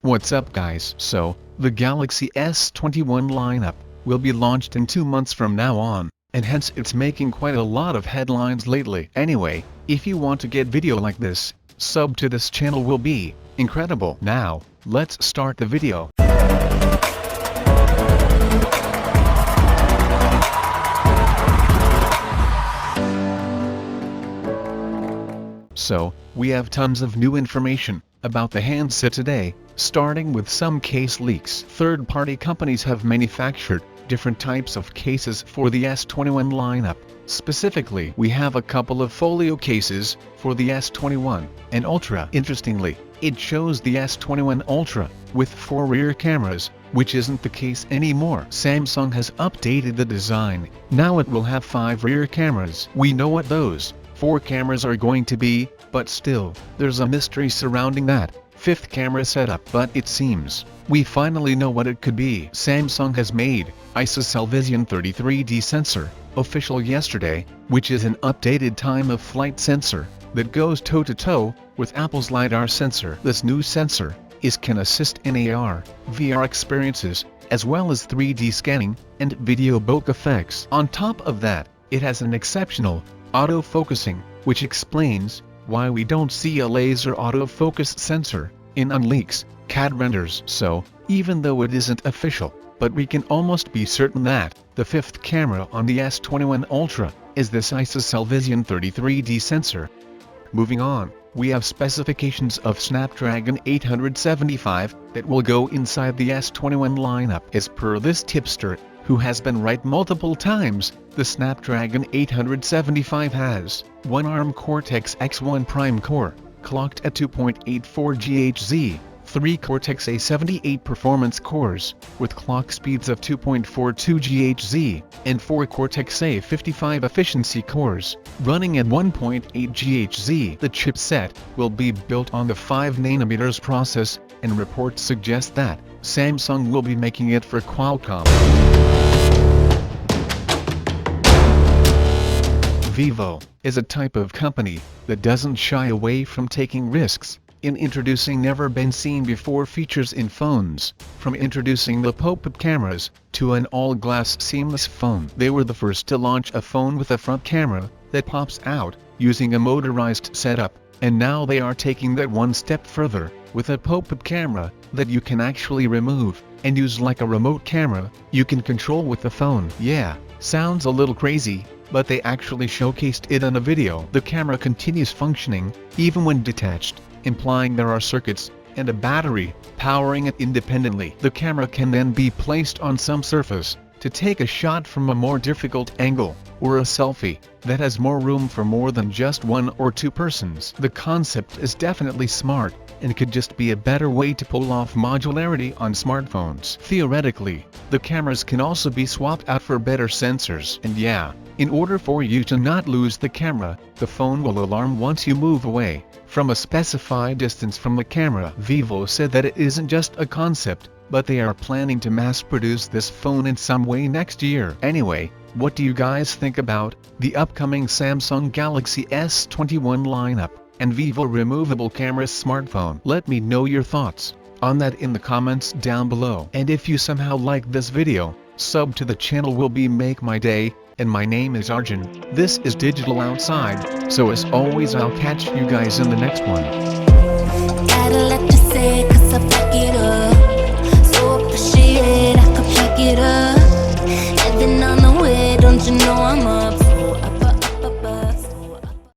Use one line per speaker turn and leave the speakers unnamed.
What's up guys? So, the Galaxy S21 lineup will be launched in 2 months from now on, and hence it's making quite a lot of headlines lately. Anyway, if you want to get video like this, sub to this channel will be incredible. Now, let's start the video. So, we have tons of new information about the handset today, starting with some case leaks. Third-party companies have manufactured different types of cases for the S21 lineup. Specifically, we have a couple of folio cases for the S21 and Ultra. Interestingly, it shows the S21 Ultra with 4 rear cameras, which isn't the case anymore. Samsung has updated the design. Now it will have 5 rear cameras. We know what those 4 cameras are going to be, but still, there's a mystery surrounding that 5th camera setup. But it seems we finally know what it could be. Samsung has made S21 33D sensor official yesterday, which is an updated time-of-flight sensor that goes toe-to-toe with Apple's LiDAR sensor. This new sensor can assist in AR, VR experiences, as well as 3D scanning and video bokeh effects. On top of that, it has an exceptional auto-focusing, which explains why we don't see a laser autofocus sensor in Unleaks CAD renders. So, even though it isn't official, but we can almost be certain that the 5th camera on the S21 Ultra is this S21 33D sensor. Moving on, we have specifications of Snapdragon 875 that will go inside the S21 lineup. As per this tipster, who has been right multiple times, the Snapdragon 875 has one ARM Cortex-X1 Prime core, clocked at 2.84 GHz, 3 Cortex-A78 performance cores, with clock speeds of 2.42 GHz, and 4 Cortex-A55 efficiency cores, running at 1.8 GHz. The chipset will be built on the 5nm process, and reports suggest that Samsung will be making it for Qualcomm. Vivo is a type of company that doesn't shy away from taking risks in introducing never-been-seen-before features in phones. From introducing the pop-up cameras to an all-glass seamless phone, they were the first to launch a phone with a front camera that pops out using a motorized setup, and now they are taking that one step further with a pop-up camera that you can actually remove and use like a remote camera you can control with the phone. Yeah, sounds a little crazy, but they actually showcased it in a video. The camera continues functioning even when detached, implying there are circuits and a battery powering it independently. The camera can then be placed on some surface to take a shot from a more difficult angle, or a selfie that has more room for more than just 1 or 2 persons. The concept is definitely smart, and could just be a better way to pull off modularity on smartphones. Theoretically, the cameras can also be swapped out for better sensors. And yeah, in order for you to not lose the camera, the phone will alarm once you move away from a specified distance from the camera. Vivo said that it isn't just a concept, but they are planning to mass-produce this phone in some way next year. Anyway, what do you guys think about the upcoming Samsung Galaxy S21 lineup and Vivo removable camera smartphone? Let me know your thoughts on that in the comments down below. And if you somehow like this video, sub to the channel will make my day. And my name is Arjun. This is Digital Outside, so as always I'll catch you guys in the next one.